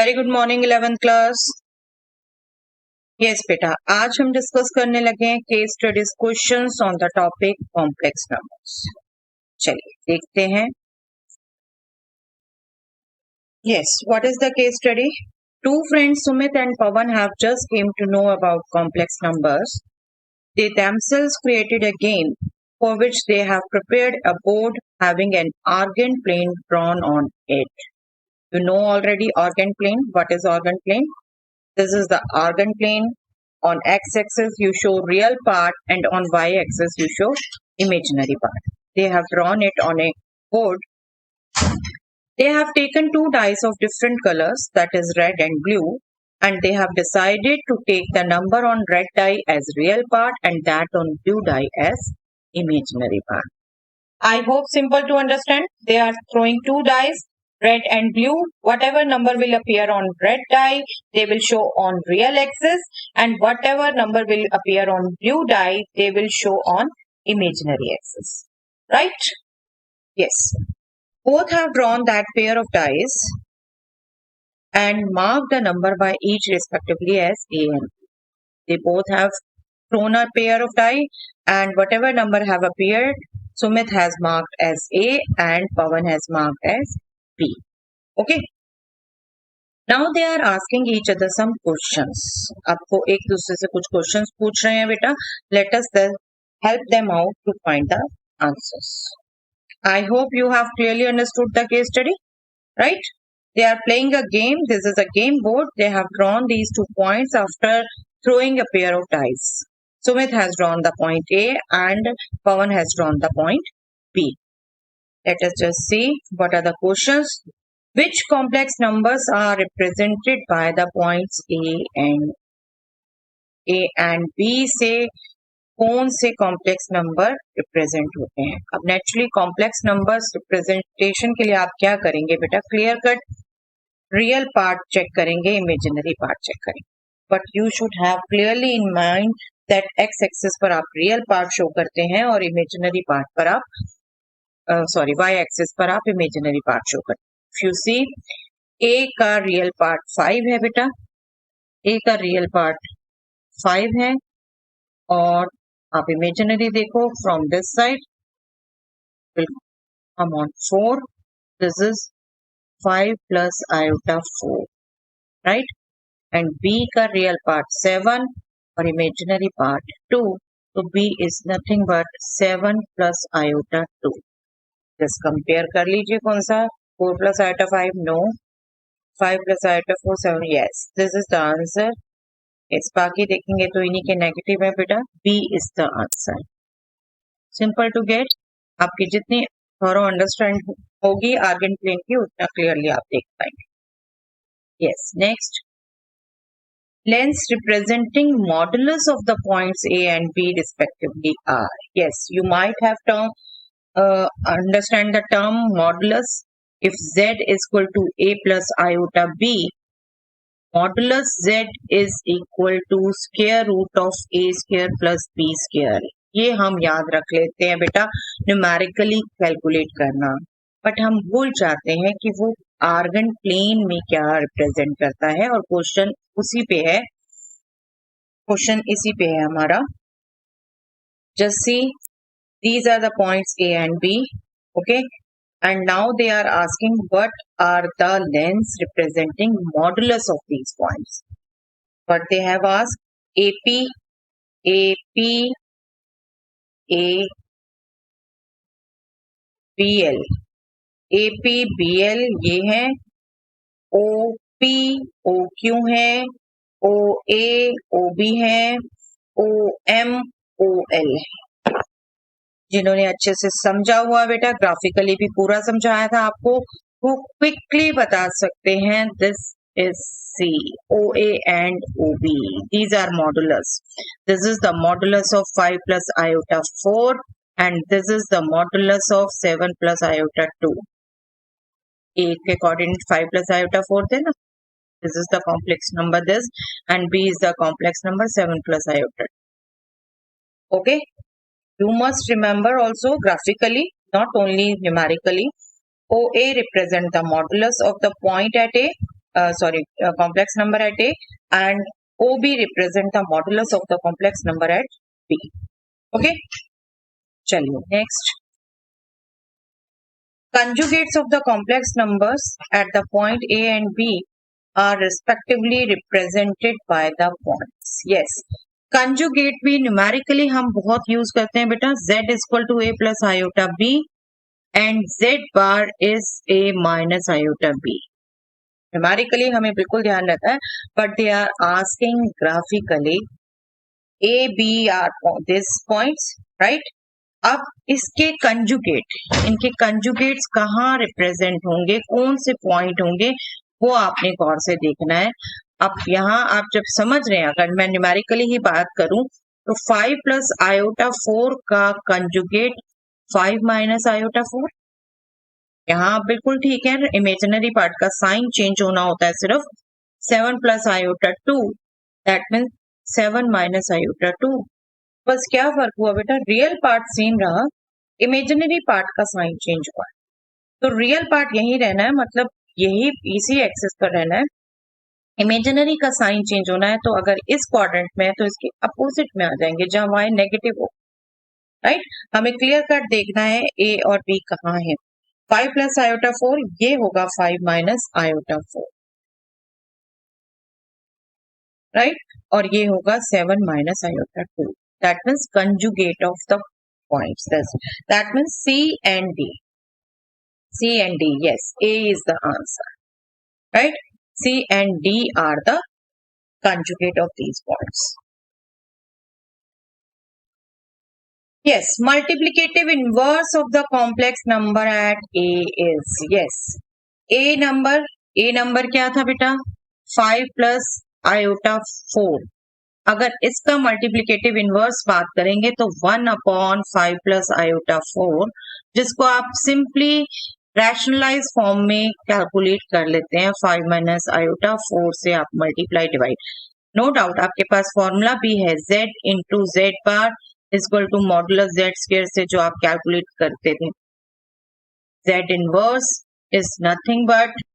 Very good morning 11th class. Yes बेटा, आज हम डिस्कस करने लगे हैं case studies questions on the topic complex numbers. चलिए देखते हैं। Yes, what is the case study? Two friends Sumit and Pawan have just came to know about complex numbers. They themselves created a game for which they have prepared a board having an Argand plane drawn on it. You know already Argand plane. What is Argand plane? This is the Argand plane. On x-axis you show real part and on y-axis you show imaginary part. They have drawn it on a board. They have taken two dice of different colors, that is red and blue, and they have decided to take the number on red die as real part and that on blue die as imaginary part. I hope simple to understand. They are throwing two dice, red and blue. Whatever number will appear on red die, they will show on real axis, and whatever number will appear on blue die, they will show on imaginary axis. Right? Yes. Both have drawn that pair of dice and marked the number by each respectively as A and B. They both have thrown a pair of die, and whatever number have appeared, Sumit has marked as A and Pawan has marked as B. Okay. Now they are asking each other some questions. आपको एक दूसरे से कुछ questions पूछ रहे हैं बेटा. Let us then help them out to find the answers. I hope you have clearly understood the case study, right? They are playing a game. This is a game board. They have drawn these 2 points after throwing a pair of dice. Sumit has drawn the point A and Pawan has drawn the point B. Let us just see what are the questions. Which complex numbers are represented by the points A and B से कौन से complex number represent होते हैं? अब naturally complex numbers representation के लिए आप क्या करेंगे बेटा? Clear cut real part check करेंगे, इमेजिनरी पार्ट चेक करेंगे. But you should have clearly in mind that X axis पर आप रियल पार्ट शो करते हैं और इमेजिनरी पार्ट पर आप वाई एक्सिस पर आप इमेजिनरी पार्ट शो करते हैं. If you see, A का रियल पार्ट 5 है बेटा. A का रियल पार्ट 5 है और आप इमेजिनरी देखो from this side will come on 4. This is 5 plus iota 4, right? And B का रियल पार्ट 7 और इमेजिनरी पार्ट 2. तो B is nothing but 7 plus iota 2. Just compare कर लीजिए कौन सा. 4 plus iota 5, no. 5 plus iota 4, 7, yes. This is the answer. Yes, बाकी देखेंगे तो इन्हीं के नेगेटिव है बेटा. B is the answer. Simple to get. आपकी जितनी थोरो अंडरस्टैंड होगी आर्गन प्लेन की उतना क्लियरली आप देख पाएंगे. Yes, next. Lengths representing modulus of the points A and B respectively are. Yes, you might have to understand the term modulus. If Z is equal to A plus iota B, modulus Z is equal to square root of A square plus B square. ये हम याद रख लेते हैं बेटा numerically calculate करना, but हम भूल जाते हैं कि वो आर्गन प्लेन में क्या रिप्रेजेंट करता है. और क्वेश्चन उसी पे है, क्वेश्चन इसी पे है हमारा. Just see, these are the points A and B. Okay. And now they are asking what are the lengths representing modulus of these points. But they have asked AP, BL. AP, BL ये हैं. OP, OQ हैं. OA, OB हैं. OM, OL है. जिन्होंने अच्छे से समझा हुआ बेटा, ग्राफिकली भी पूरा समझाया था आपको, वो क्विकली बता सकते हैं. This is C OA and OB. These are modulus. This is the modulus of 5 plus iota 4 and this is the modulus of 7 plus iota 2. A के coordinate 5 plus iota 4 थे ना. This is the complex number this and B is the complex number 7 plus iota 2. Okay. You must remember also graphically, not only numerically. OA represent the modulus of the point at A complex number at A, and OB represent the modulus of the complex number at B. Okay, चलिए next. Conjugates of the complex numbers at the point A and B are respectively represented by the points. Yes, conjugate भी numerically हम बहुत use करते हैं बेटा. Z is equal to A plus iota B and Z bar is A minus iota B. Numerically हमें बिल्कुल ध्यान रहता है, but they are asking graphically A, B are these points, right? अब इसके कंजुगेट, इनके कंजुगेट्स कहाँ रिप्रेजेंट होंगे, कौन से पॉइंट होंगे, वो आपने गौर से देखना है. अब यहाँ आप जब समझ रहे हैं, अगर मैं न्यूमेरिकली ही बात करूं तो 5 प्लस आयोटा 4 का कंजुगेट 5 माइनस आयोटा 4. यहाँ बिल्कुल ठीक है, इमेजिनरी पार्ट का साइन चेंज होना होता है सिर्फ. 7 plus iota 2, that means 7 minus iota 2. बस क्या फर्क हुआ बेटा, रियल पार्ट सेम रहा, इमेजिनरी पार्ट का साइन चेंज हुआ. तो रियल पार्ट यही रहना है, मतलब यही इसी एक्सिस पर रहना है. इमेजिनरी का साइन चेंज होना है, तो अगर इस क्वाड्रेंट में है तो इसके अपोजिट में आ जाएंगे जहां y नेगेटिव हो. राइट, हमें क्लियर कट देखना है A और B कहाँ है. 5 प्लस आयोटा 4 ये होगा 5 माइनस आयोटा 4, राइट, और ये होगा 7 minus iota 2. That means conjugate of the points. That means C and D. C and D. Yes, A is the answer. Right? C and D are the conjugate of these points. Yes, multiplicative inverse of the complex number at A is, yes, A number क्या था बेटा, 5 plus iota 4. अगर इसका multiplicative inverse बात करेंगे तो 1 upon 5 plus iota 4, जिसको आप सिंपली रैशनलाइज फॉर्म में कैलकुलेट कर लेते हैं. 5 माइनस आयोटा 4 से आप मल्टीप्लाई डिवाइड, नो डाउट आपके पास फॉर्मूला भी है, z into Z bar equal to modulus z square से जो आप कैलकुलेट करते थे. z inverse is nothing but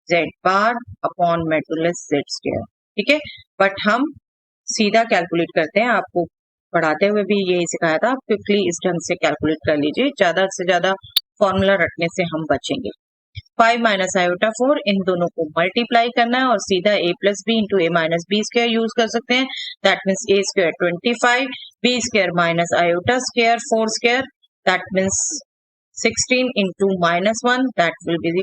z bar upon modulus z square. ठीक है, बट हम सीधा कैलकुलेट करते हैं. आपको पढ़ाते हुए भी यही सिखाया था, आप क्विकली इस ढंग से कैलकुलेट कर लीजिए, ज्यादा से ज्यादा फॉर्मूला रखने से हम बचेंगे. 5 माइनस आयोटा 4, इन दोनों को मल्टीप्लाई करना है और सीधा a plus B into A minus B square use कर सकते हैं. That means a square 25, b square minus iota square 4 square, that means 16 into minus 1, that will be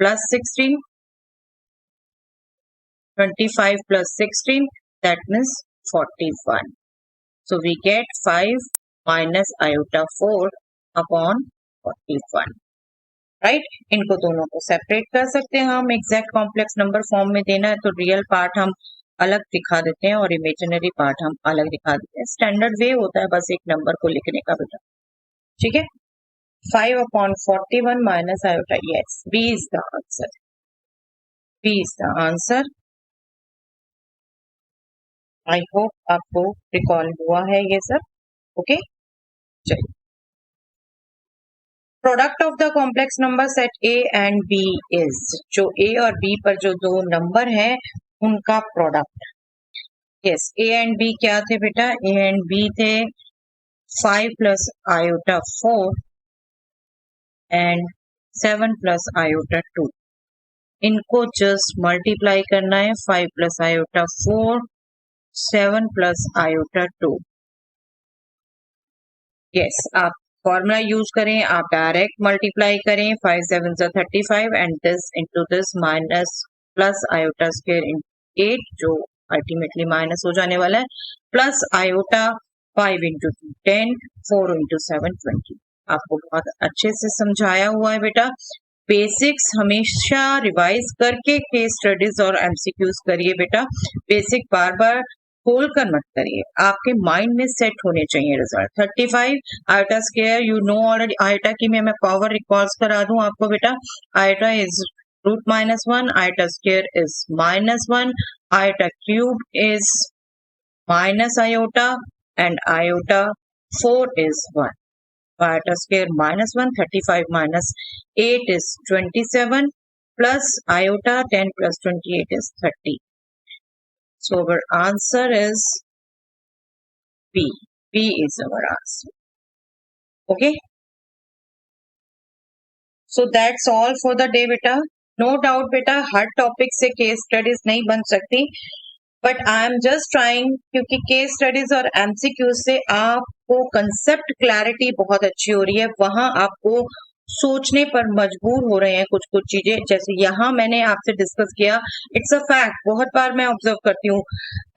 plus 16. 25 plus 16, that means 41. So we get 5 minus iota 4 upon 41. Right? इनको दोनों को separate कर सकते हैं हम. एग्जैक्ट कॉम्प्लेक्स नंबर फॉर्म में देना है तो रियल पार्ट हम अलग दिखा देते हैं और इमेजिनरी पार्ट हम अलग दिखा देते हैं. स्टैंडर्ड वे होता है बस एक नंबर को लिखने का बेटा. ठीक है, 5 upon 41 minus iota. Yes, B is the answer. B is the answer. I hope आपको रिकॉल हुआ है ये सब. ओके, चलिए. Product of the complex number set A and B is, जो ए और बी पर जो दो नंबर हैं उनका product. Yes, A and B क्या थे बेटा, ए एंड बी थे 5 plus iota 4 and 7 plus iota 2. इनको जस्ट मल्टीप्लाई करना है. 5 plus iota 4, 7 plus iota 2. Yes, आप फॉर्मूला यूज करें, आप डायरेक्ट मल्टीप्लाई करें. 5 7 35 and this into this minus plus iota square इन 8 जो अल्टीमेटली माइनस हो जाने वाला है, प्लस आयोटा 5 इंटू 2 10, 4 इंटू 7 20. आपको बहुत अच्छे से समझाया हुआ है बेटा. बेसिक्स हमेशा रिवाइज करके केस स्टडीज और एमसीक्यूज करिए बेटा. बेसिक बार बार खोल कर मत करिए, आपके माइंड में सेट होने चाहिए result. 35 iota square you know already. Iota की मैं पावर रिकॉर्ड्स करा दूं आपको बेटा. Iota is root minus 1, iota square is minus 1, iota cube is minus iota and iota 4 is 1. Iota square minus 1, 35 minus 8 is 27. plus iota 10 plus 28 is 30. So our answer is B. B is our answer. Okay. So that's all for the day beta. No doubt beta her topic से case studies नहीं बन सकती, but I am just trying, क्योंकि case studies और MCQ से आपको concept clarity बहुत अच्छी हो रही है, वहां आपको सोचने पर मजबूर हो रहे हैं कुछ कुछ चीजें, जैसे यहाँ मैंने आपसे डिस्कस किया, इट्स अ फैक्ट, बहुत बार मैं ऑब्जर्व करती हूँ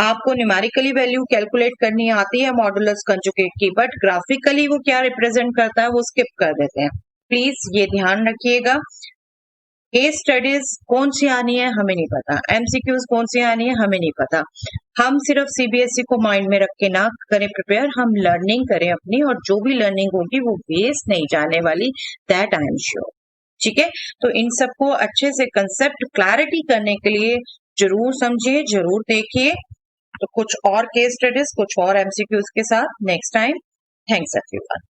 आपको न्यूमेरिकली वैल्यू कैलकुलेट करनी आती है मॉडुलस कंजुगेट की, बट ग्राफिकली वो क्या रिप्रेजेंट करता है वो स्किप कर देते हैं। प्लीज ये ध्यान रखिएगा। केस स्टडीज कौन सी आनी है हमें नहीं पता, एमसीक्यूज कौन सी आनी है हमें नहीं पता, हम सिर्फ सीबीएसई को माइंड में रख के ना करें प्रिपेयर, हम लर्निंग करें अपनी, और जो भी लर्निंग होगी वो वेस्ट नहीं जाने वाली, दैट आई एम श्योर। ठीक है, तो इन सबको अच्छे से कंसेप्ट क्लैरिटी करने के लिए जरूर समझिए, जरूर देखिए। तो कुछ और केस स्टडीज, कुछ और एमसीक्यूज के साथ नेक्स्ट टाइम। Thanks everyone.